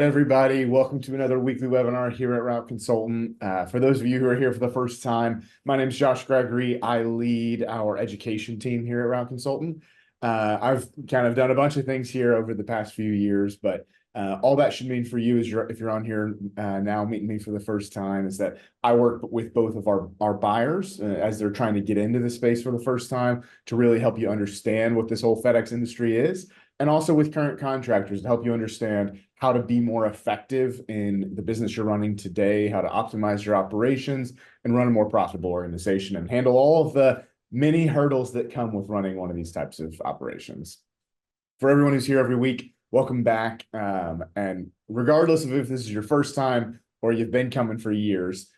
right, everybody. Welcome to another weekly webinar here at Route Consultant. For those of you who are here for the first time, my name is Josh Gregory. I lead our education team here at Route Consultant. I've kind of done a bunch of things here over the past few years, but all that should mean for you is if you're on here now meeting me for the first time is that I work with both of our buyers as they're trying to get into the space for the first time to really help you understand what this whole FedEx industry is, and also with current contractors to help you understand how to be more effective in the business you're running today, how to optimize your operations and run a more profitable organization and handle all of the many hurdles that come with running one of these types of operations. For everyone who's here every week, welcome back. And regardless of if this is your first time or you've been coming for years,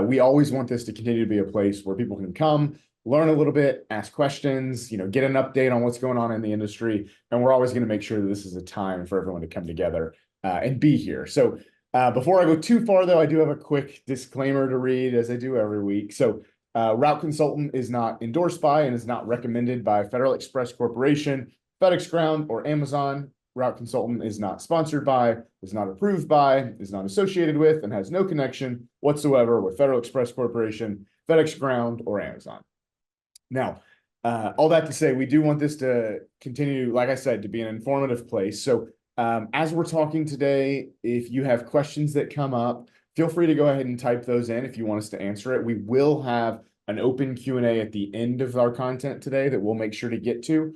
we always want this to continue to be a place where people can come, learn a little bit, ask questions, get an update on what's going on in the industry. And we're always going to make sure that this is a time for everyone to come together and be here. So before I go too far, though, I do have a quick disclaimer to read, as I do every week. So Route Consultant is not endorsed by and is not recommended by Federal Express Corporation, FedEx Ground, or Amazon. Route Consultant is not sponsored by, is not approved by, is not associated with, and has no connection whatsoever with Federal Express Corporation, FedEx Ground, or Amazon. Now, all that to say, we do want this to continue, like I said, to be an informative place. So as we're talking today, if you have questions that come up, feel free to go ahead and type those in if you want us to answer it. We will have an open Q&A at the end of our content today that we'll make sure to get to.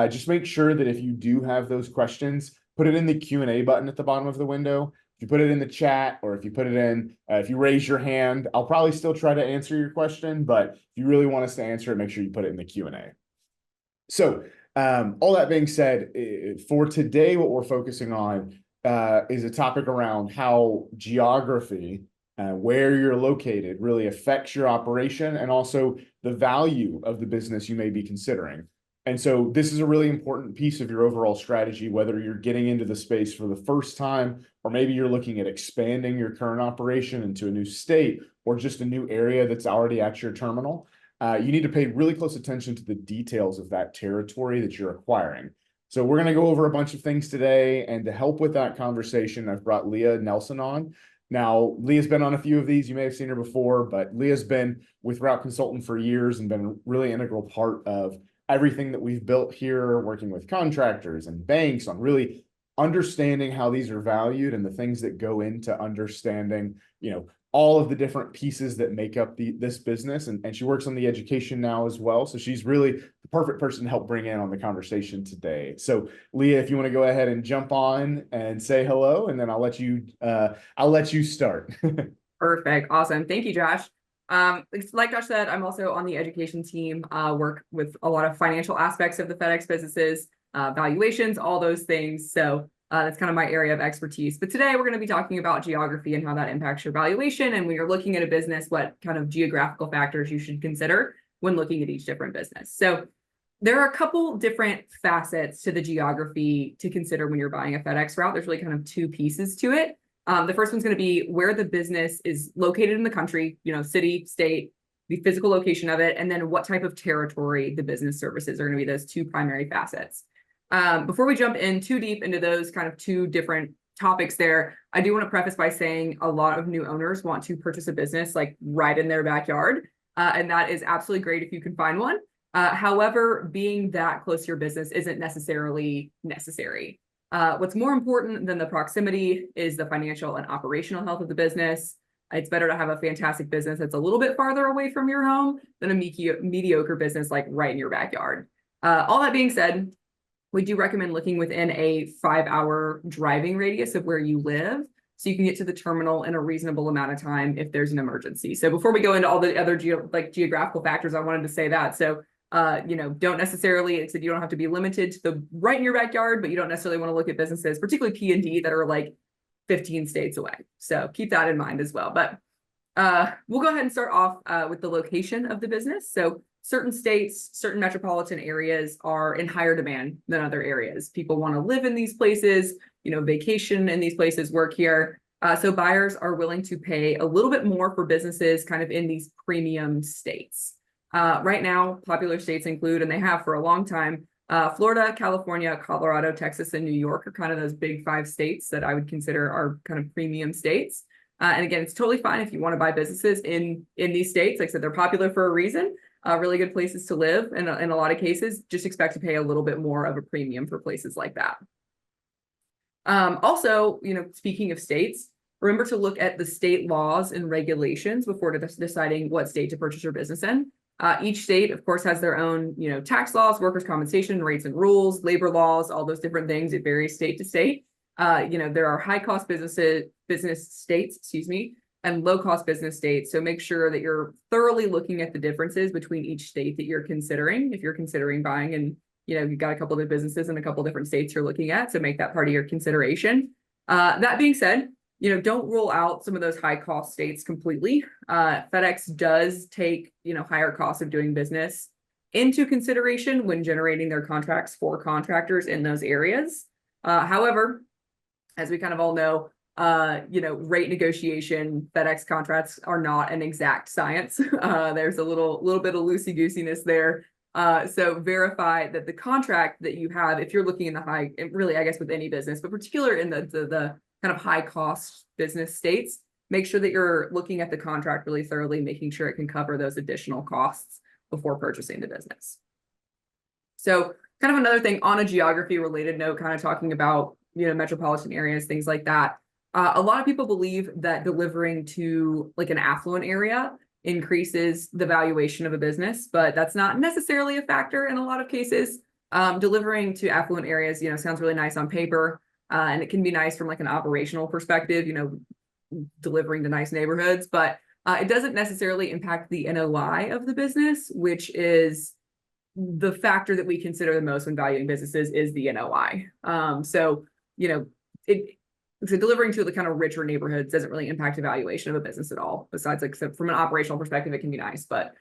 Just make sure that if you do have those questions, put it in the Q&A button at the bottom of the window. If you put it in the chat or if you put it in, if you raise your hand, I'll probably still try to answer your question. But if you really want us to answer it, make sure you put it in the Q&A. So all that being said, for today, what we're focusing on is a topic around how geography, where you're located, really affects your operation and also the value of the business you may be considering. And so this is a really important piece of your overall strategy, whether you're getting into the space for the first time, or maybe you're looking at expanding your current operation into a new state or just a new area that's already at your terminal. You need to pay really close attention to the details of that territory that you're acquiring. So we're going to go over a bunch of things today. And to help with that conversation, I've brought Leah Nelson on. Now, Leah's been on a few of these. You may have seen her before, but Leah's been with Route Consultant for years and been a really integral part of everything that we've built here, working with contractors and banks on really understanding how these are valued and the things that go into understanding, all of the different pieces that make up this business. And she works on the education now as well. So she's really the perfect person to help bring in on the conversation today. So Leah, if you want to go ahead and jump on and say hello, and then I'll let you start. Perfect. Awesome. Thank you, Josh. Like Josh said, I'm also on the education team, work with a lot of financial aspects of the FedEx businesses, valuations, all those things. So that's kind of my area of expertise. But today we're going to be talking about geography and how that impacts your valuation. And when you're looking at a business, what kind of geographical factors you should consider when looking at each different business. So there are a couple different facets to the geography to consider when you're buying a FedEx route. There's really kind of two pieces to it. The first one's going to be where the business is located in the country, city, state, the physical location of it, and then what type of territory the business services are going to be those two primary facets. Before we jump in too deep into those kind of two different topics there, I do want to preface by saying a lot of new owners want to purchase a business like right in their backyard. And that is absolutely great if you can find one. However, being that close to your business isn't necessarily necessary. What's more important than the proximity is the financial and operational health of the business. It's better to have a fantastic business that's a little bit farther away from your home than a mediocre business like right in your backyard. All that being said, we do recommend looking within a 5-hour driving radius of where you live so you can get to the terminal in a reasonable amount of time if there's an emergency. So before we go into all the other geographical factors, I wanted to say that. So don't necessarily, you don't have to be limited to the right in your backyard, but you don't necessarily want to look at businesses, particularly P&D, that are like 15 states away. So keep that in mind as well. But we'll go ahead and start off with the location of the business. So certain states, certain metropolitan areas are in higher demand than other areas. People want to live in these places, vacation in these places, work here. So buyers are willing to pay a little bit more for businesses kind of in these premium states. Right now, popular states include, and they have for a long time, Florida, California, Colorado, Texas, and New York are kind of those big 5 states that I would consider are kind of premium states. And again, it's totally fine if you want to buy businesses in these states. Like I said, they're popular for a reason. Really good places to live. And in a lot of cases, just expect to pay a little bit more of a premium for places like that. Also, speaking of states, remember to look at the state laws and regulations before deciding what state to purchase your business in. Each state, of course, has their own, tax laws, workers' compensation, rates and rules, labor laws, all those different things. It varies state to state. There are high-cost business states, and low-cost business states. So make sure that you're thoroughly looking at the differences between each state that you're considering. If you're considering buying, and you've got a couple of businesses in a couple of different states you're looking at, so make that part of your consideration. That being said, don't rule out some of those high cost states completely. FedEx does take, higher costs of doing business into consideration when generating their contracts for contractors in those areas. However, as we kind of all know, rate negotiation, FedEx contracts are not an exact science. There's a little bit of loosey-goosiness there. So verify that the contract that you have, if you're looking in the high, really, I guess with any business, but particular in the kind of high cost business states, make sure that you're looking at the contract really thoroughly, making sure it can cover those additional costs before purchasing the business. So kind of another thing on a geography related note, kind of talking about, metropolitan areas, things like that. A lot of people believe that delivering to like an affluent area increases the valuation of a business, but that's not necessarily a factor in a lot of cases. Delivering to affluent areas, sounds really nice on paper. And it can be nice from like an operational perspective, delivering to nice neighborhoods, but it doesn't necessarily impact the NOI of the business, which is the factor that we consider the most when valuing businesses is the NOI. So delivering to the kind of richer neighborhoods doesn't really impact the valuation of a business at all. Besides, like so from an operational perspective, it can be nice, but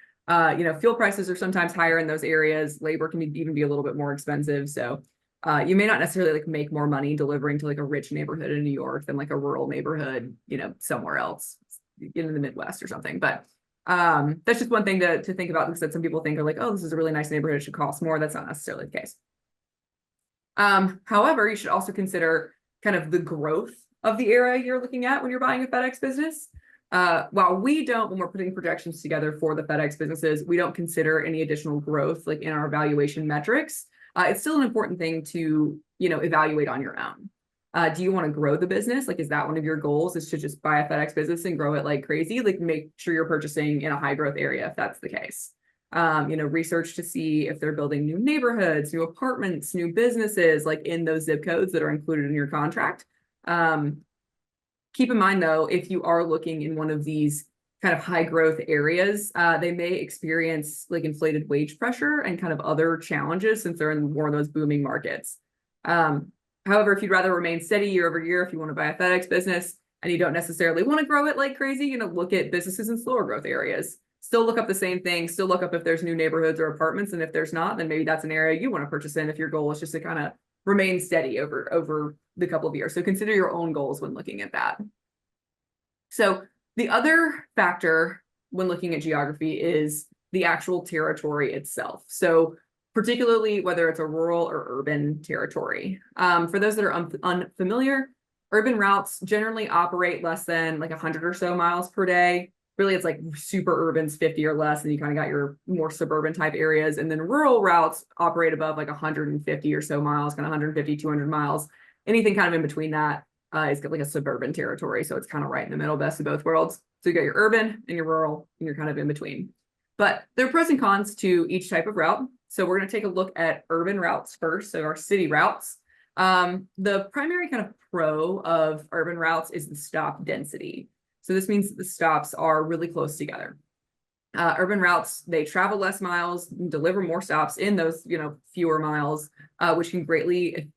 fuel prices are sometimes higher in those areas. Labor can even be a little bit more expensive. So you may not necessarily like make more money delivering to like a rich neighborhood in New York than like a rural neighborhood, somewhere else in the Midwest or something. But that's just one thing to think about, because some people think are like, oh, this is a really nice neighborhood, it should cost more. That's not necessarily the case. However, you should also consider kind of the growth of the area you're looking at when you're buying a FedEx business. While we don't, when we're putting projections together for the FedEx businesses, we don't consider any additional growth like in our valuation metrics. It's still an important thing to, evaluate on your own. Do you want to grow the business? Like, is that one of your goals, is to just buy a FedEx business and grow it like crazy? Like, make sure you're purchasing in a high growth area if that's the case. Research to see if they're building new neighborhoods, new apartments, new businesses, like in those zip codes that are included in your contract. Keep in mind though, if you are looking in one of these kind of high growth areas, they may experience like inflated wage pressure and kind of other challenges since they're in more of those booming markets. However, if you'd rather remain steady year over year, if you want to buy a FedEx business and you don't necessarily want to grow it like crazy, look at businesses in slower growth areas. Still look up the same thing, still look up if there's new neighborhoods or apartments. And if there's not, then maybe that's an area you want to purchase in if your goal is just to kind of remain steady over the couple of years. So consider your own goals when looking at that. So the other factor when looking at geography is the actual territory itself. So particularly whether it's a rural or urban territory. For those that are unfamiliar, urban routes generally operate less than like 100 or so miles per day. Really, it's like super urban's 50 or less, and you kind of got your more suburban type areas. And then rural routes operate above like 150 or so miles, kind of 150, 200 miles. Anything kind of in between that is like a suburban territory. So it's kind of right in the middle, best of both worlds. So you got your urban and your rural, and you're kind of in between. But there are pros and cons to each type of route. So we're going to take a look at urban routes first, so our city routes. The primary kind of pro of urban routes is the stop density. So this means that the stops are really close together. Urban routes, they travel less miles, deliver more stops in those, fewer miles, which can greatly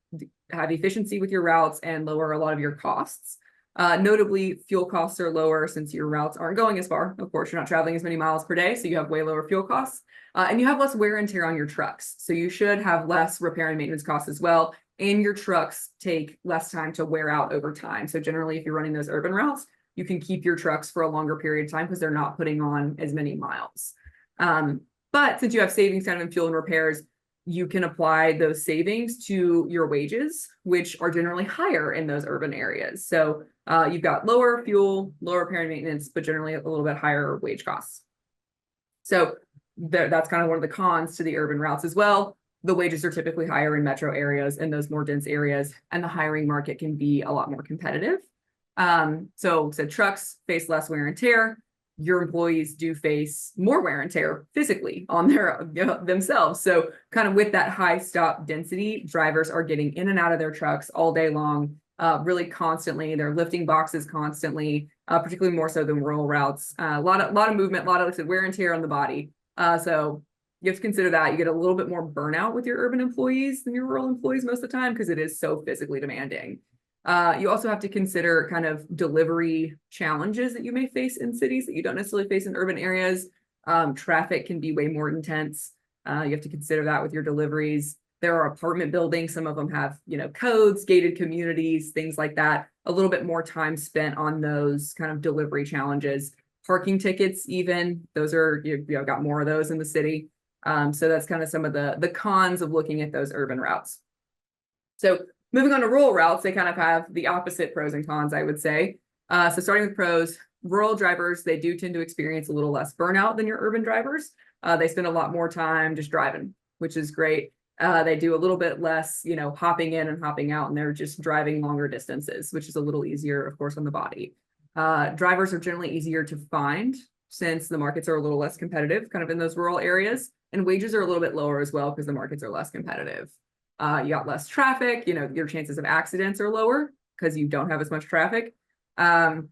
have efficiency with your routes and lower a lot of your costs. Notably, fuel costs are lower since your routes aren't going as far. Of course, you're not traveling as many miles per day, so you have way lower fuel costs. And you have less wear and tear on your trucks. So you should have less repair and maintenance costs as well. And your trucks take less time to wear out over time. So generally, if you're running those urban routes, you can keep your trucks for a longer period of time because they're not putting on as many miles. But since you have savings kind of in fuel and repairs, you can apply those savings to your wages, which are generally higher in those urban areas. So you've got lower fuel, lower repair and maintenance, but generally a little bit higher wage costs. So that's kind of one of the cons to the urban routes as well. The wages are typically higher in metro areas and those more dense areas, and the hiring market can be a lot more competitive. So trucks face less wear and tear. Your employees do face more wear and tear physically on their themselves. So kind of with that high stop density, drivers are getting in and out of their trucks all day long, really constantly. They're lifting boxes constantly, particularly more so than rural routes. A lot of movement, a lot of, like I said, wear and tear on the body. So you have to consider that you get a little bit more burnout with your urban employees than your rural employees most of the time, because it is so physically demanding. You also have to consider kind of delivery challenges that you may face in cities that you don't necessarily face in urban areas. Traffic can be way more intense. You have to consider that with your deliveries. There are apartment buildings. Some of them have, codes, gated communities, things like that. A little bit more time spent on those kind of delivery challenges. Parking tickets, even, those are, you've got more of those in the city. So that's kind of some of the cons of looking at those urban routes. So moving on to rural routes, they kind of have the opposite pros and cons, I would say. So starting with pros, rural drivers, they do tend to experience a little less burnout than your urban drivers. They spend a lot more time just driving, which is great. They do a little bit less, hopping in and hopping out, and they're just driving longer distances, which is a little easier, of course, on the body. Drivers are generally easier to find since the markets are a little less competitive kind of in those rural areas, and wages are a little bit lower as well because the markets are less competitive. You got less traffic, your chances of accidents are lower because you don't have as much traffic. And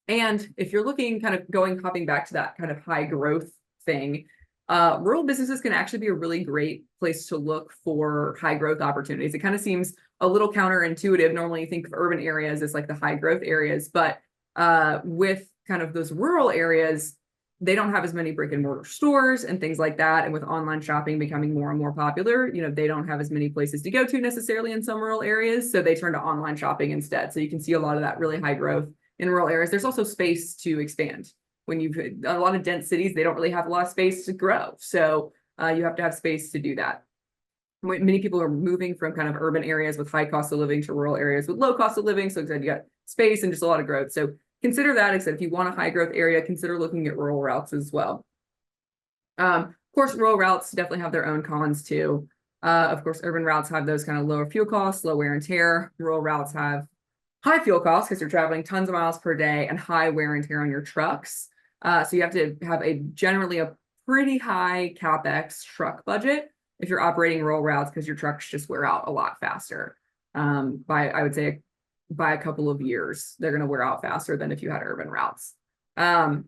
if you're looking kind of hopping back to that kind of high growth thing, rural businesses can actually be a really great place to look for high growth opportunities. It kind of seems a little counterintuitive. Normally you think of urban areas as like the high growth areas, but with kind of those rural areas, they don't have as many brick and mortar stores and things like that. And with online shopping becoming more and more popular, they don't have as many places to go to necessarily in some rural areas. So they turn to online shopping instead. So you can see a lot of that really high growth in rural areas. There's also space to expand. When you've a lot of dense cities, they don't really have a lot of space to grow. So you have to have space to do that. Many people are moving from kind of urban areas with high cost of living to rural areas with low cost of living. So you got space and just a lot of growth. So consider that. Except if you want a high growth area, consider looking at rural routes as well. Of course, rural routes definitely have their own cons too. Of course, urban routes have those kind of lower fuel costs, low wear and tear. Rural routes have high fuel costs because you're traveling tons of miles per day and high wear and tear on your trucks. So you have to have generally a pretty high CapEx truck budget if you're operating rural routes, because your trucks just wear out a lot faster. I would say by a couple of years, they're going to wear out faster than if you had urban routes.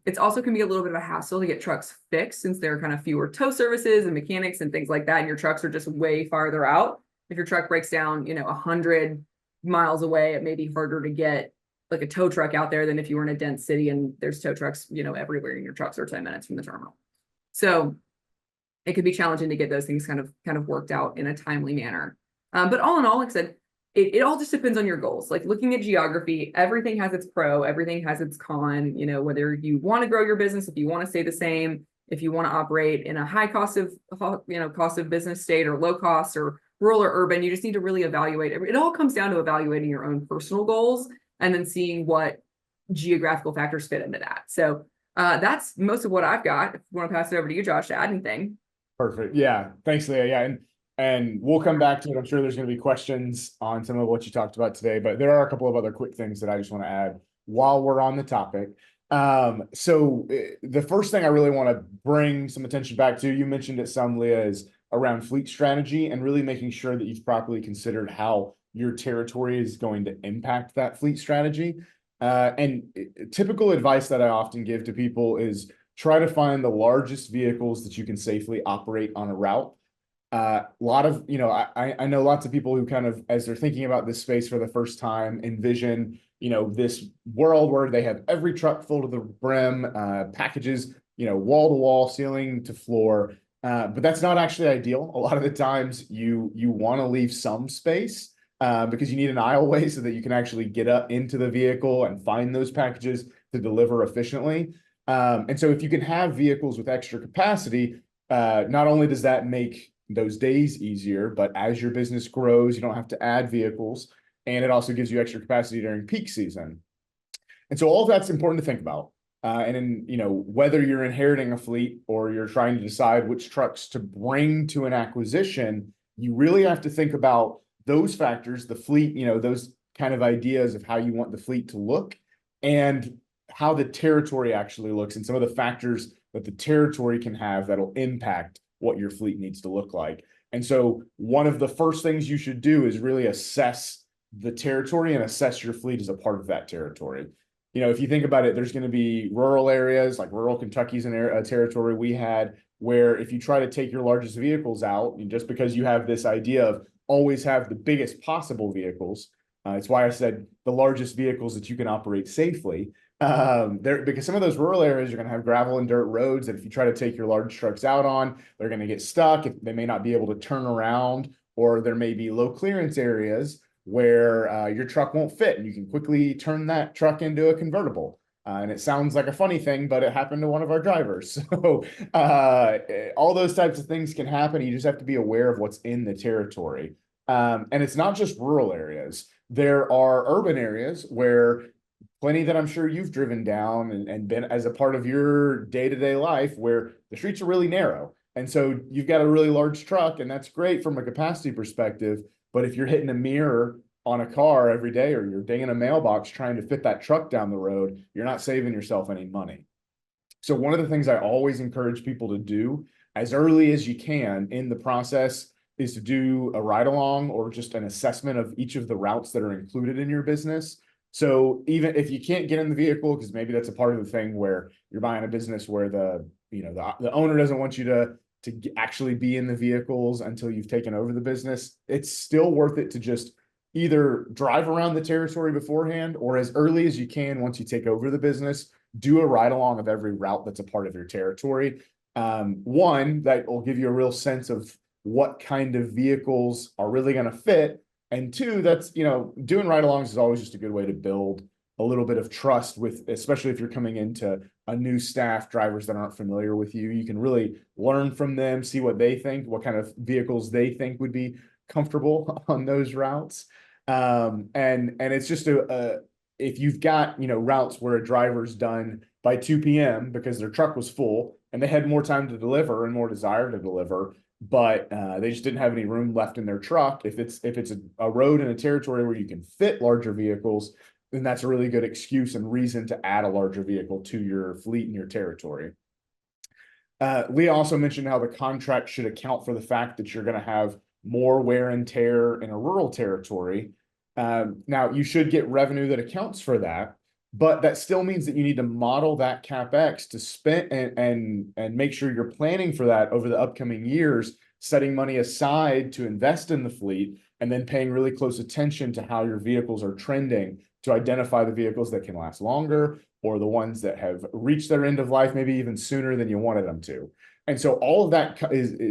It's also can be a little bit of a hassle to get trucks fixed since there are kind of fewer tow services and mechanics and things like that. And your trucks are just way farther out. If your truck breaks down, 100 miles away, it may be harder to get like a tow truck out there than if you were in a dense city and there's tow trucks, everywhere, and your trucks are 10 minutes from the terminal. So it could be challenging to get those things kind of worked out in a timely manner. But all in all, like I said, it all just depends on your goals. Like looking at geography, everything has its pro, everything has its con, whether you want to grow your business, if you want to stay the same, if you want to operate in a high cost of business state or low cost or rural or urban, you just need to really evaluate. It all comes down to evaluating your own personal goals and then seeing what geographical factors fit into that. So that's most of what I've got. If you want to pass it over to you, Josh, to add anything. Perfect. Yeah. Thanks, Leah. Yeah. And we'll come back to it. I'm sure there's going to be questions on some of what you talked about today, but there are a couple of other quick things that I just want to add while we're on the topic. So the first thing I really want to bring some attention back to, you mentioned it some, Leah, is around fleet strategy and really making sure that you've properly considered how your territory is going to impact that fleet strategy. And typical advice that I often give to people is try to find the largest vehicles that you can safely operate on a route. A lot of, I know lots of people who kind of, as they're thinking about this space for the first time, envision, this world where they have every truck full to the brim, packages, wall to wall, ceiling to floor. But that's not actually ideal. A lot of the times you want to leave some space because you need an aisleway so that you can actually get up into the vehicle and find those packages to deliver efficiently. And so if you can have vehicles with extra capacity, not only does that make those days easier. But as your business grows, you don't have to add vehicles, and it also gives you extra capacity during peak season. And so all of that's important to think about. And in, whether you're inheriting a fleet or you're trying to decide which trucks to bring to an acquisition, you really have to think about those factors, the fleet, those kind of ideas of how you want the fleet to look and how the territory actually looks and some of the factors that the territory can have that'll impact what your fleet needs to look like. And so one of the first things you should do is really assess the territory and assess your fleet as a part of that territory. If you think about it, there's going to be rural areas like rural Kentucky's a territory we had where if you try to take your largest vehicles out, just because you have this idea of always have the biggest possible vehicles, it's why I said the largest vehicles that you can operate safely. Because some of those rural areas are going to have gravel and dirt roads that if you try to take your large trucks out on, they're going to get stuck. They may not be able to turn around, or there may be low clearance areas where your truck won't fit and you can quickly turn that truck into a convertible. And it sounds like a funny thing, but it happened to one of our drivers. So all those types of things can happen. You just have to be aware of what's in the territory. And it's not just rural areas. There are urban areas where plenty that I'm sure you've driven down and been as a part of your day-to-day life where the streets are really narrow. And so you've got a really large truck, and that's great from a capacity perspective. But if you're hitting a mirror on a car every day or you're dinging a mailbox trying to fit that truck down the road, you're not saving yourself any money. So one of the things I always encourage people to do as early as you can in the process is to do a ride along or just an assessment of each of the routes that are included in your business. So even if you can't get in the vehicle, because maybe that's a part of the thing where you're buying a business where the owner doesn't want you to actually be in the vehicles until you've taken over the business, it's still worth it to just either drive around the territory beforehand or as early as you can once you take over the business, do a ride along of every route that's a part of your territory. One, that will give you a real sense of what kind of vehicles are really going to fit. And two, that's, doing ride alongs is always just a good way to build a little bit of trust with, especially if you're coming into a new staff, drivers that aren't familiar with you. You can really learn from them, see what they think, what kind of vehicles they think would be comfortable on those routes. And it's just if you've got, routes where a driver's done by 2 p.m. because their truck was full and they had more time to deliver and more desire to deliver, but they just didn't have any room left in their truck. If it's a road in a territory where you can fit larger vehicles, then that's a really good excuse and reason to add a larger vehicle to your fleet in your territory. Leah also mentioned how the contract should account for the fact that you're going to have more wear and tear in a rural territory. Now, you should get revenue that accounts for that, but that still means that you need to model that CapEx to spend and make sure you're planning for that over the upcoming years, setting money aside to invest in the fleet, and then paying really close attention to how your vehicles are trending to identify the vehicles that can last longer or the ones that have reached their end of life, maybe even sooner than you wanted them to. And so all of that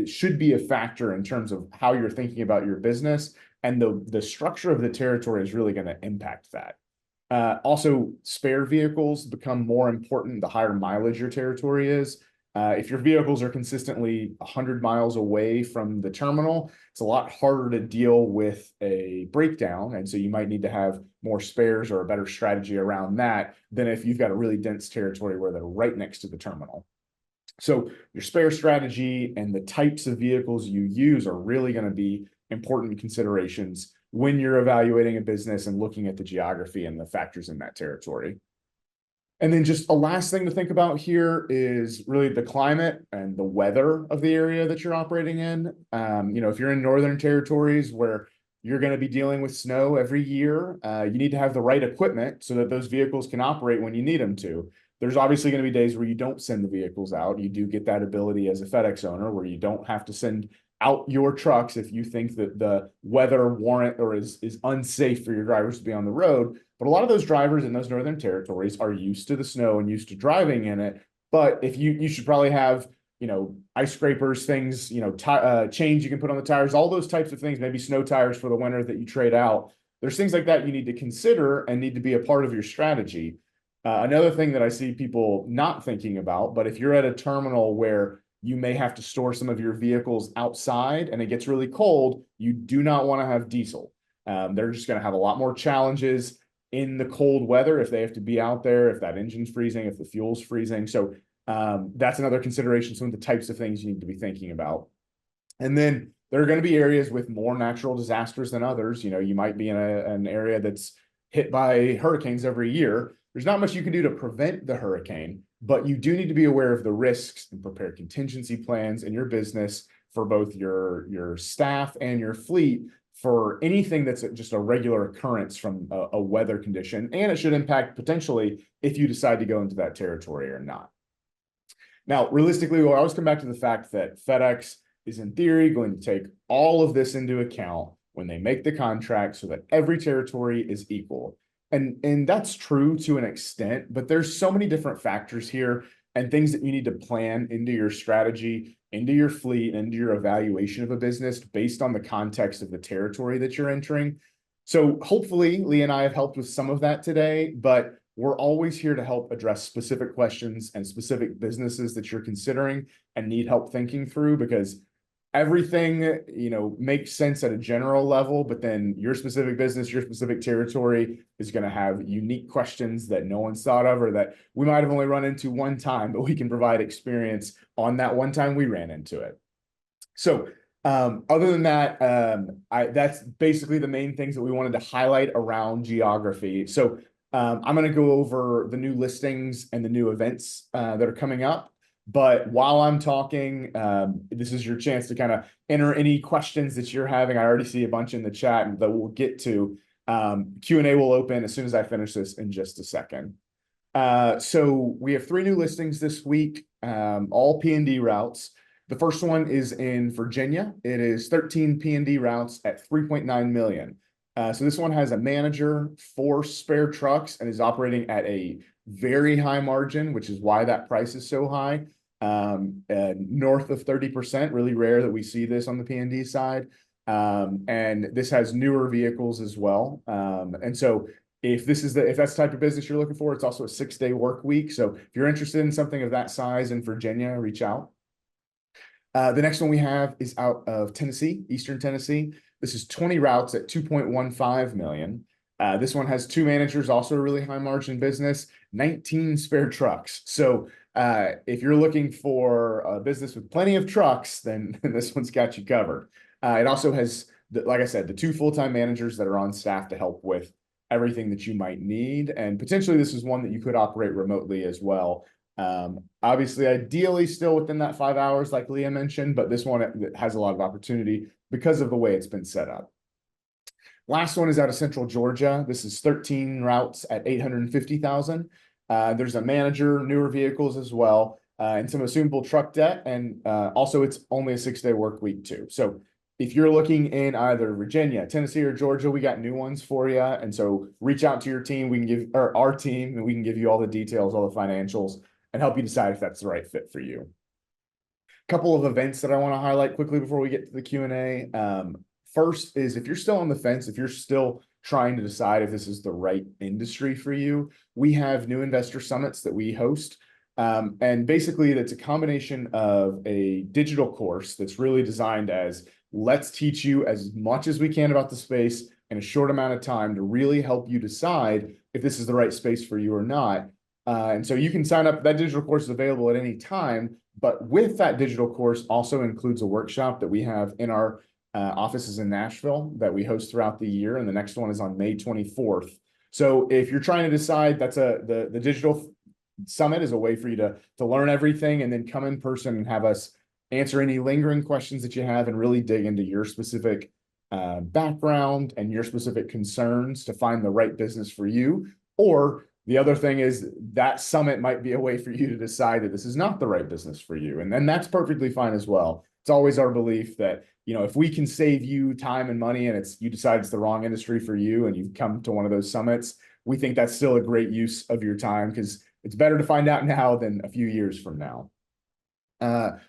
should be a factor in terms of how you're thinking about your business, and the structure of the territory is really going to impact that. Also, spare vehicles become more important the higher mileage your territory is. If your vehicles are consistently 100 miles away from the terminal, it's a lot harder to deal with a breakdown. And so you might need to have more spares or a better strategy around that than if you've got a really dense territory where they're right next to the terminal. So your spare strategy and the types of vehicles you use are really going to be important considerations when you're evaluating a business and looking at the geography and the factors in that territory. And then just a last thing to think about here is really the climate and the weather of the area that you're operating in. If you're in northern territories where you're going to be dealing with snow every year, you need to have the right equipment so that those vehicles can operate when you need them to. There's obviously going to be days where you don't send the vehicles out. You do get that ability as a FedEx owner where you don't have to send out your trucks if you think that the weather warrant or is unsafe for your drivers to be on the road. But a lot of those drivers in those northern territories are used to the snow and used to driving in it. But if you should probably have, ice scrapers, things, chains you can put on the tires, all those types of things, maybe snow tires for the winter that you trade out. There's things like that you need to consider and need to be a part of your strategy. Another thing that I see people not thinking about, but if you're at a terminal where you may have to store some of your vehicles outside and it gets really cold, you do not want to have diesel. They're just going to have a lot more challenges in the cold weather if they have to be out there, if that engine's freezing, if the fuel's freezing. So that's another consideration, some of the types of things you need to be thinking about. And then there are going to be areas with more natural disasters than others. You know, you might be in an area that's hit by hurricanes every year. There's not much you can do to prevent the hurricane, but you do need to be aware of the risks and prepare contingency plans in your business for both your staff and your fleet for anything that's just a regular occurrence from a weather condition. And it should impact potentially if you decide to go into that territory or not. Now, realistically, we'll always come back to the fact that FedEx is in theory going to take all of this into account when they make the contract so that every territory is equal. And that's true to an extent, but there's so many different factors here and things that you need to plan into your strategy, into your fleet, and into your evaluation of a business based on the context of the territory that you're entering. So hopefully Lee and I have helped with some of that today, but we're always here to help address specific questions and specific businesses that you're considering and need help thinking through, because everything, you know, makes sense at a general level, but then your specific business, your specific territory is going to have unique questions that no one's thought of, or that we might have only run into one time, but we can provide experience on that one time we ran into it. So other than that, that's basically the main things that we wanted to highlight around geography. So I'm going to go over the new listings and the new events that are coming up. But while I'm talking, this is your chance to kind of enter any questions that you're having. I already see a bunch in the chat that we'll get to. Q&A will open as soon as I finish this in just a second. So we have 3 new listings this week, all P&D routes. The first one is in Virginia. It is 13 P&D routes at 3.9 million. So this one has a manager, 4 spare trucks, and is operating at a very high margin, which is why that price is so high. North of 30%, really rare that we see this on the P&D side. And this has newer vehicles as well. And so if that's the type of business you're looking for, it's also a 6-day work week. So if you're interested in something of that size in Virginia, reach out. The next one we have is out of Tennessee, Eastern Tennessee. This is 20 routes at 2.15 million. This one has 2 managers, also a really high margin business, 19 spare trucks. So if you're looking for a business with plenty of trucks, then this one's got you covered. It also has, like I said, the 2 full-time managers that are on staff to help with everything that you might need. And potentially this is one that you could operate remotely as well. Obviously, ideally still within that 5 hours, like Leah mentioned, but this one has a lot of opportunity because of the way it's been set up. Last one is out of Central Georgia. This is 13 routes at 850,000. There's a manager, newer vehicles as well, and some assumable truck debt. And also it's only a 6-day work week too. So if you're looking in either Virginia, Tennessee, or Georgia, we got new ones for you. And so reach out to your team. We can give, or our team, and we can give you all the details, all the financials, and help you decide if that's the right fit for you. A couple of events that I want to highlight quickly before we get to the Q&A. First is, if you're still on the fence, if you're still trying to decide if this is the right industry for you, we have new investor summits that we host. And basically that's a combination of a digital course that's really designed as, let's teach you as much as we can about the space in a short amount of time to really help you decide if this is the right space for you or not. And so you can sign up. That digital course is available at any time, but with that digital course also includes a workshop that we have in our offices in Nashville that we host throughout the year. And the next one is on May 24th. So if you're trying to decide, that's the digital summit is a way for you to learn everything and then come in person and have us answer any lingering questions that you have and really dig into your specific background and your specific concerns to find the right business for you. Or the other thing is that summit might be a way for you to decide that this is not the right business for you. And then that's perfectly fine as well. It's always our belief that, you know, if we can save you time and money and you decide it's the wrong industry for you and you've come to one of those summits, we think that's still a great use of your time, because it's better to find out now than a few years from now.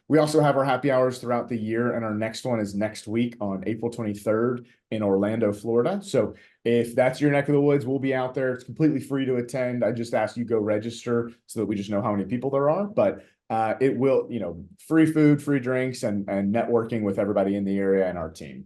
We also have our happy hours throughout the year, and our next one is next week on April 23rd in Orlando, Florida. So if that's your neck of the woods, we'll be out there. It's completely free to attend. I just ask you go register so that we just know how many people there are. But it will, free food, free drinks, and networking with everybody in the area and our team.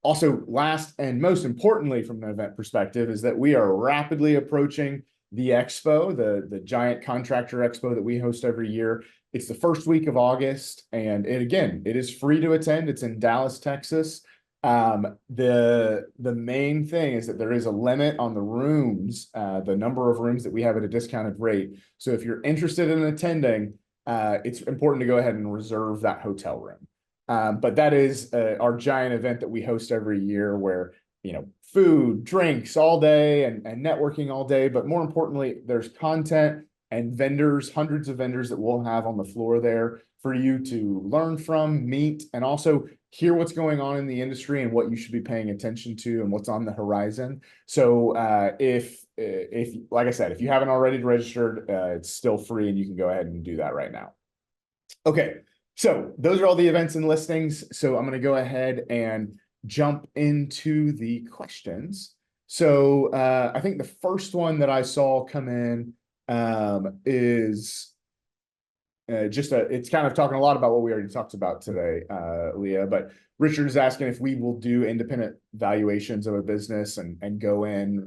Also, last and most importantly, from an event perspective, is that we are rapidly approaching the expo, the giant contractor expo that we host every year. It's the first week of August, and it is free to attend. It's in Dallas, Texas. The main thing is that there is a limit on the rooms, the number of rooms that we have at a discounted rate. So if you're interested in attending, it's important to go ahead and reserve that hotel room. But that is our giant event that we host every year where, food, drinks all day and networking all day. But more importantly, there's content and vendors, hundreds of vendors that we'll have on the floor there for you to learn from, meet, and also hear what's going on in the industry and what you should be paying attention to and what's on the horizon. So if like I said, if you haven't already registered, it's still free and you can go ahead and do that right now. Okay. So those are all the events and listings. So I'm going to go ahead and jump into the questions. So I think the first one that I saw come in is it's kind of talking a lot about what we already talked about today, Leah, but Richard is asking if we will do independent valuations of a business and go in,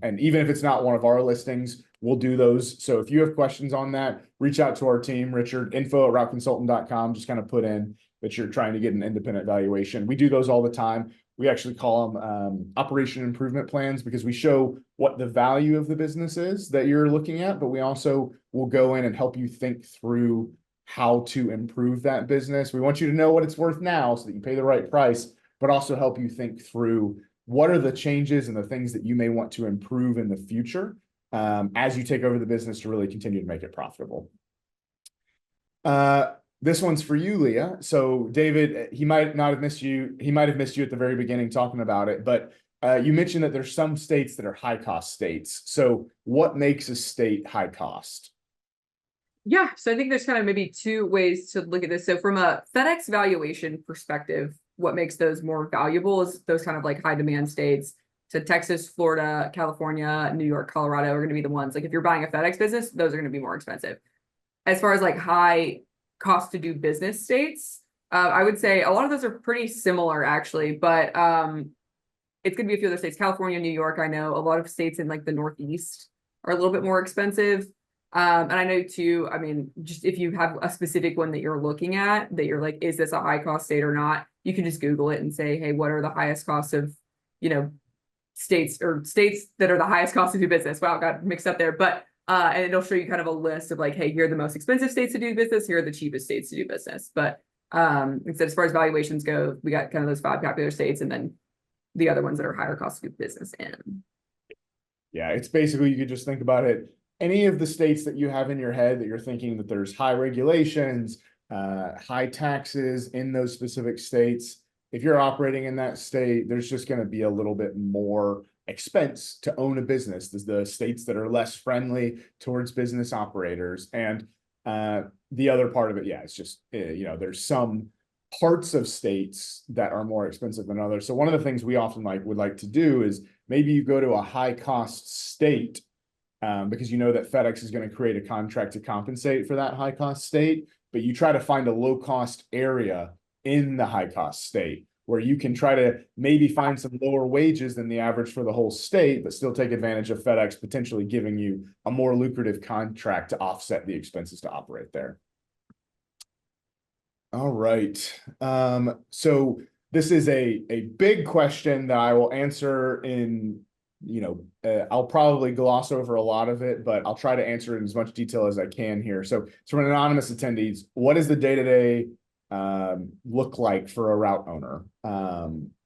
and even if it's not one of our listings, we'll do those. So if you have questions on that, reach out to our team, Richard, info@routeconsultant.com. Just kind of put in that you're trying to get an independent valuation. We do those all the time. We actually call them operation improvement plans because we show what the value of the business is that you're looking at, but we also will go in and help you think through how to improve that business. We want you to know what it's worth now so that you pay the right price, but also help you think through what are the changes and the things that you may want to improve in the future as you take over the business to really continue to make it profitable. This one's for you, Leah. So David, he might not have missed you. He might have missed you at the very beginning talking about it, but you mentioned that there's some states that are high cost states. So what makes a state high cost? Yeah, so I think there's kind of maybe two ways to look at this. So from a FedEx valuation perspective, what makes those more valuable is those kind of like high demand states. So Texas, Florida, California, New York, Colorado are going to be the ones. Like if you're buying a FedEx business, those are going to be more expensive. As far as like high cost to do business states, I would say a lot of those are pretty similar actually, but it's going to be a few other states. California, New York, I know a lot of states in like the Northeast are a little bit more expensive. And I know too, I mean, just if you have a specific one that you're looking at that you're like, is this a high cost state or not? You can just Google it and say, hey, what are the highest costs of, states that are the highest cost to do business? Wow, got mixed up there. But and it'll show you kind of a list of like, hey, here are the most expensive states to do business. Here are the cheapest states to do business. But instead, as far as valuations go, we got kind of those 5 popular states and then the other ones that are higher cost to do business in. Yeah, it's basically, you could just think about it. Any of the states that you have in your head that you're thinking that there's high regulations, high taxes in those specific states, if you're operating in that state, there's just going to be a little bit more expense to own a business. There's the states that are less friendly towards business operators. And the other part of it, yeah, it's just, there's some parts of states that are more expensive than others. So one of the things we often would like to do is maybe you go to a high cost state because you know that FedEx is going to create a contract to compensate for that high cost state, but you try to find a low cost area in the high cost state where you can try to maybe find some lower wages than the average for the whole state, but still take advantage of FedEx potentially giving you a more lucrative contract to offset the expenses to operate there. All right. So this is a big question that I will answer in, I'll probably gloss over a lot of it, but I'll try to answer it in as much detail as I can here. So it's from an anonymous attendees. What does the day-to-day look like for a route owner?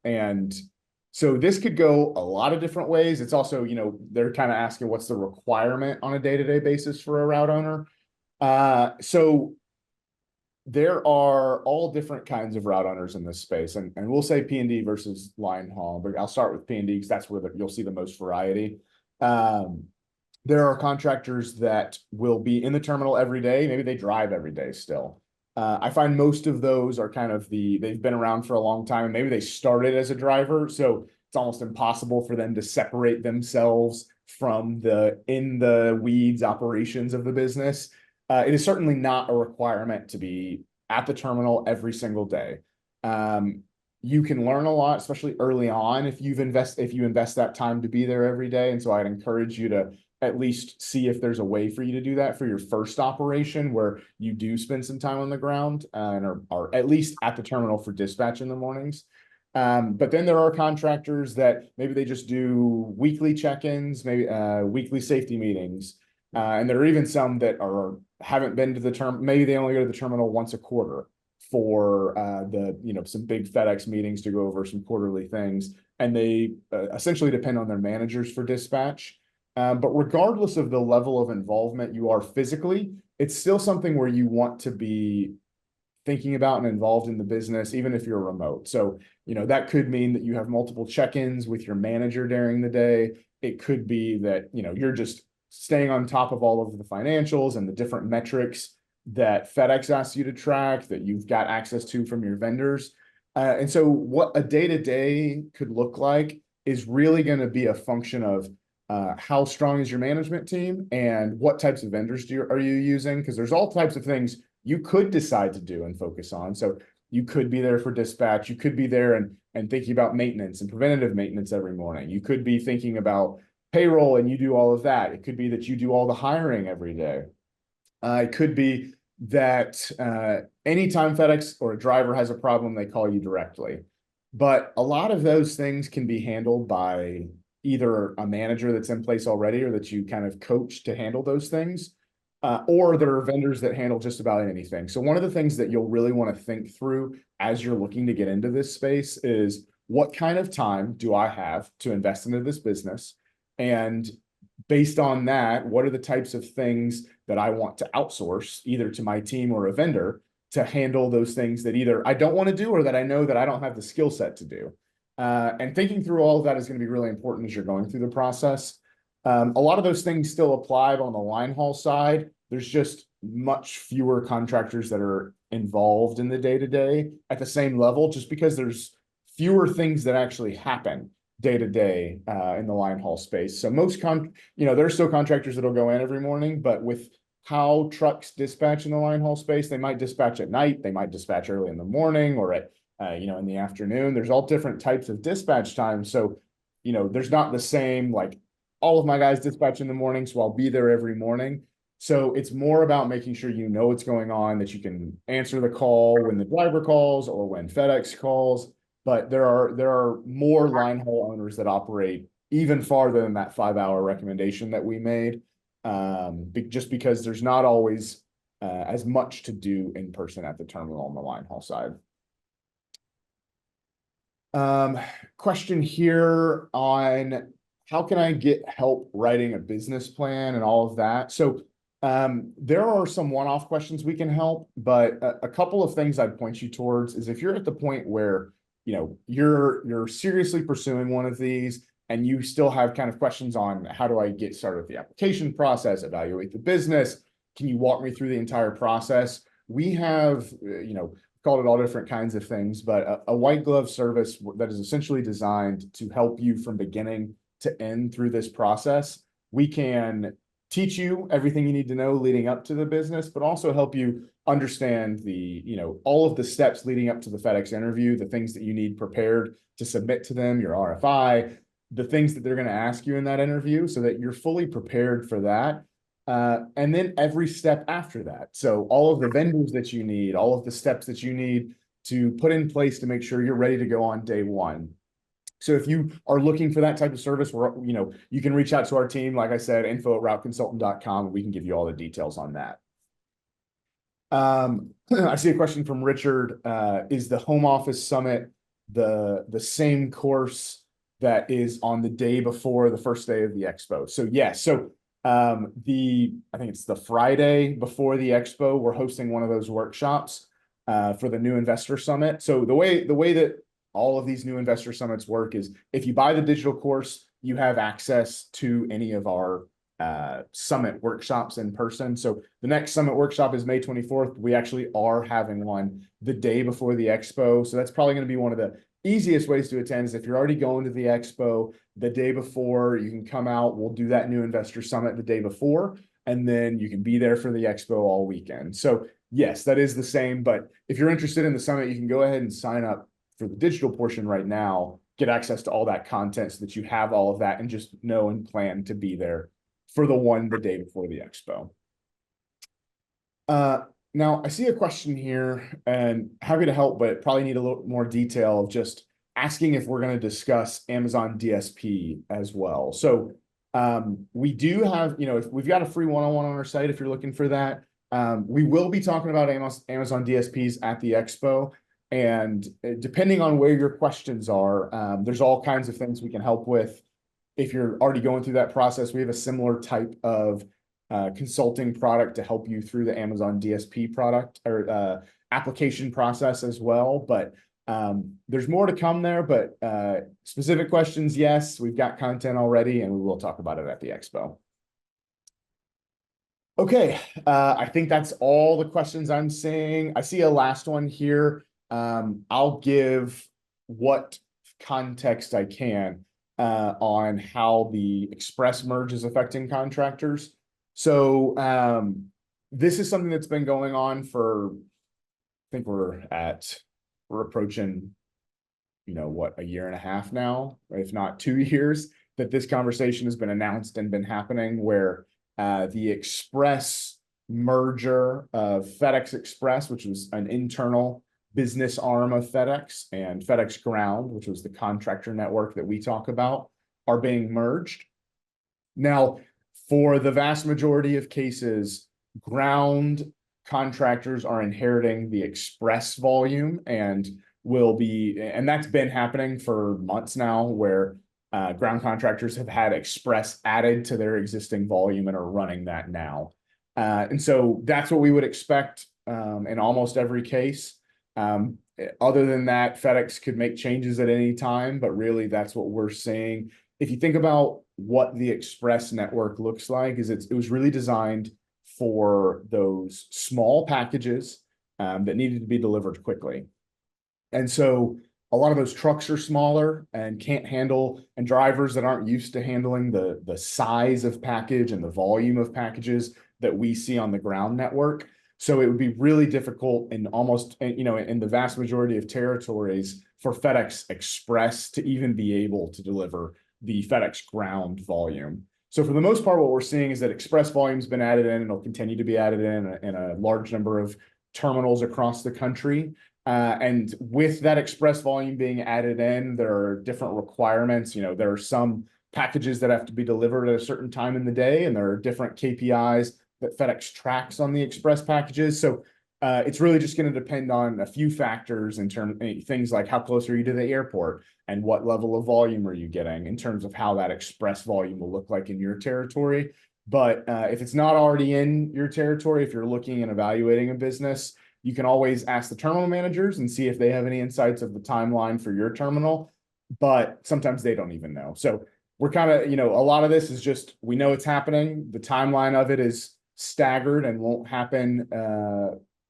And so this could go a lot of different ways. It's also, they're kind of asking what's the requirement on a day-to-day basis for a route owner. So there are all different kinds of route owners in this space, and we'll say P&D versus line haul, but I'll start with P&D because that's where you'll see the most variety. There are contractors that will be in the terminal every day. Maybe they drive every day still. I find most of those are kind of they've been around for a long time, and maybe they started as a driver, so it's almost impossible for them to separate themselves from the in the weeds operations of the business. It is certainly not a requirement to be at the terminal every single day. You can learn a lot, especially early on, if you invest that time to be there every day. And so I'd encourage you to at least see if there's a way for you to do that for your first operation where you do spend some time on the ground and are at least at the terminal for dispatch in the mornings. But then there are contractors that maybe they just do weekly check-ins, maybe weekly safety meetings. And there are even some that haven't been to the maybe they only go to the terminal once a quarter for some big FedEx meetings to go over some quarterly things. And they essentially depend on their managers for dispatch. But regardless of the level of involvement you are physically, it's still something where you want to be thinking about and involved in the business, even if you're remote. So, that could mean that you have multiple check-ins with your manager during the day. It could be that, you're just staying on top of all of the financials and the different metrics that FedEx asks you to track that you've got access to from your vendors. And so what a day-to-day could look like is really going to be a function of how strong is your management team and what types of vendors are you using? Because there's all types of things you could decide to do and focus on. So you could be there for dispatch. You could be there and thinking about maintenance and preventative maintenance every morning. You could be thinking about payroll and you do all of that. It could be that you do all the hiring every day. It could be that anytime FedEx or a driver has a problem, they call you directly. But a lot of those things can be handled by either a manager that's in place already or that you kind of coach to handle those things. Or there are vendors that handle just about anything. So one of the things that you'll really want to think through as you're looking to get into this space is what kind of time do I have to invest into this business? And based on that, what are the types of things that I want to outsource either to my team or a vendor to handle those things that either I don't want to do or that I know that I don't have the skill set to do. And thinking through all of that is going to be really important as you're going through the process. A lot of those things still apply on the line haul side. There's just much fewer contractors that are involved in the day-to-day at the same level, just because there's fewer things that actually happen day-to-day in the line haul space. So there's still contractors that'll go in every morning, but with how trucks dispatch in the line haul space, they might dispatch at night, they might dispatch early in the morning or at in the afternoon. There's all different types of dispatch times. So, there's not the same, like all of my guys dispatch in the morning, so I'll be there every morning. So it's more about making sure you know what's going on, that you can answer the call when the driver calls or when FedEx calls. But there are more line haul owners that operate even farther than that 5-hour recommendation that we made, just because there's not always as much to do in person at the terminal on the line haul side. Question here on how can I get help writing a business plan and all of that. So there are some one-off questions we can help, but a couple of things I'd point you towards is if you're at the point where you're seriously pursuing one of these and you still have kind of questions on how do I get started with the application process, evaluate the business, can you walk me through the entire process? We have called it all different kinds of things, but a white glove service that is essentially designed to help you from beginning to end through this process. We can teach you everything you need to know leading up to the business, but also help you understand all of the steps leading up to the FedEx interview, the things that you need prepared to submit to them, your RFI, the things that they're going to ask you in that interview so that you're fully prepared for that. And then every step after that. So all of the vendors that you need, all of the steps that you need to put in place to make sure you're ready to go on day one. So if you are looking for that type of service, you can reach out to our team. Like I said, info@routeconsultant.com. We can give you all the details on that. I see a question from Richard. Is the home office summit the same course that is on the day before the first day of the expo? So yes. So I think it's the Friday before the expo, we're hosting one of those workshops for the new investor summit. So the way that all of these new investor summits work is if you buy the digital course, you have access to any of our summit workshops in person. So the next summit workshop is May 24th. We actually are having one the day before the expo. So that's probably going to be one of the easiest ways to attend is if you're already going to the expo the day before, you can come out. We'll do that new investor summit the day before. and then you can be there for the expo all weekend. So yes, that is the same, but if you're interested in the summit, you can go ahead and sign up for the digital portion right now, get access to all that content so that you have all of that and just know and plan to be there for the day before the expo. Now I see a question here and happy to help, but probably need a little more detail of just asking if we're going to discuss Amazon DSP as well. So we do have, if we've got a free one-on-one on our site, if you're looking for that. We will be talking about Amazon DSPs at the expo. And depending on where your questions are, there's all kinds of things we can help with. If you're already going through that process, we have a similar type of consulting product to help you through the Amazon DSP product or application process as well. But there's more to come there, but specific questions, yes, we've got content already and we will talk about it at the expo. Okay, I think that's all the questions I'm seeing. I see a last one here. I'll give what context I can on how the express merge is affecting contractors. So this is something that's been going on for, I think we're approaching, a year and a half now, if not 2 years, that this conversation has been announced and been happening where the express merger of FedEx Express, which was an internal business arm of FedEx, and FedEx Ground, which was the contractor network that we talk about, are being merged. Now, for the vast majority of cases, ground contractors are inheriting the express volume and that's been happening for months now, where ground contractors have had express added to their existing volume and are running that now. And so that's what we would expect in almost every case. Other than that, FedEx could make changes at any time, but really that's what we're seeing. If you think about what the express network looks like, it was really designed for those small packages that needed to be delivered quickly. And so a lot of those trucks are smaller and can't handle, and drivers that aren't used to handling the size of package and the volume of packages that we see on the ground network. So it would be really difficult in in the vast majority of territories for FedEx Express to even be able to deliver the FedEx Ground volume. So for the most part, what we're seeing is that Express volume's been added in and it'll continue to be added in a large number of terminals across the country. And with that Express volume being added in, there are different requirements. There are some packages that have to be delivered at a certain time in the day, and there are different KPIs that FedEx tracks on the Express packages. So it's really just going to depend on a few factors in terms of things like how close are you to the airport and what level of volume are you getting in terms of how that Express volume will look like in your territory. But if it's not already in your territory, if you're looking and evaluating a business, you can always ask the terminal managers and see if they have any insights of the timeline for your terminal, but sometimes they don't even know. So we're kind of, a lot of this is just, we know it's happening. The timeline of it is staggered and won't happen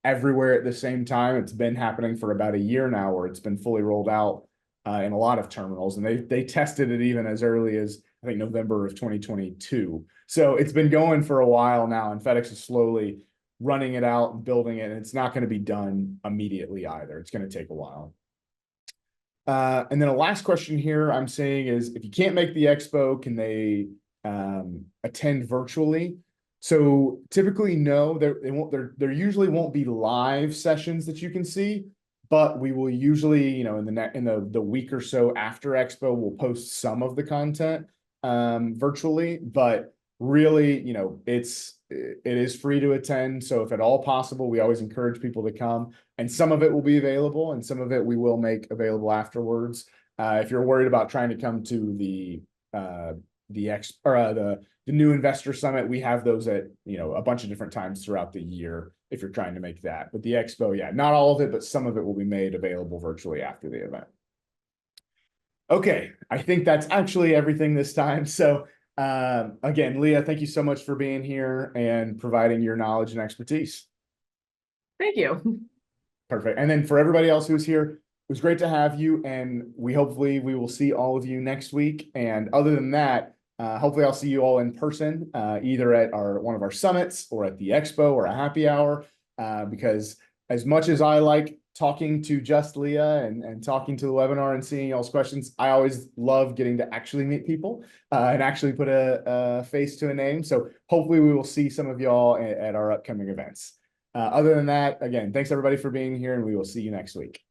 everywhere at the same time. It's been happening for about a year now, where it's been fully rolled out in a lot of terminals, and they tested it even as early as, I think, November of 2022. So it's been going for a while now, and FedEx is slowly running it out and building it, and it's not going to be done immediately either. It's going to take a while. And then a last question here I'm saying is, if you can't make the expo, can they attend virtually? So typically, no, there usually won't be live sessions that you can see, but we will usually, in the week or so after expo, we'll post some of the content virtually, but really, it is free to attend. So if at all possible, we always encourage people to come, and some of it will be available and some of it we will make available afterwards. If you're worried about trying to come to the new investor summit, we have those at, a bunch of different times throughout the year if you're trying to make that. But the expo, yeah, not all of it, but some of it will be made available virtually after the event. Okay, I think that's actually everything this time. So again, Leah, thank you so much for being here and providing your knowledge and expertise. Thank you. Perfect. And then for everybody else who's here, it was great to have you, and hopefully we will see all of you next week. And other than that, Hopefully I'll see you all in person, either at one of our summits or at the expo or a happy hour, because as much as I like talking to just Leah and talking to the webinar and seeing y'all's questions, I always love getting to actually meet people and actually put a face to a name. So hopefully we will see some of y'all at our upcoming events. Other than that, again, thanks everybody for being here, and we will see you next week.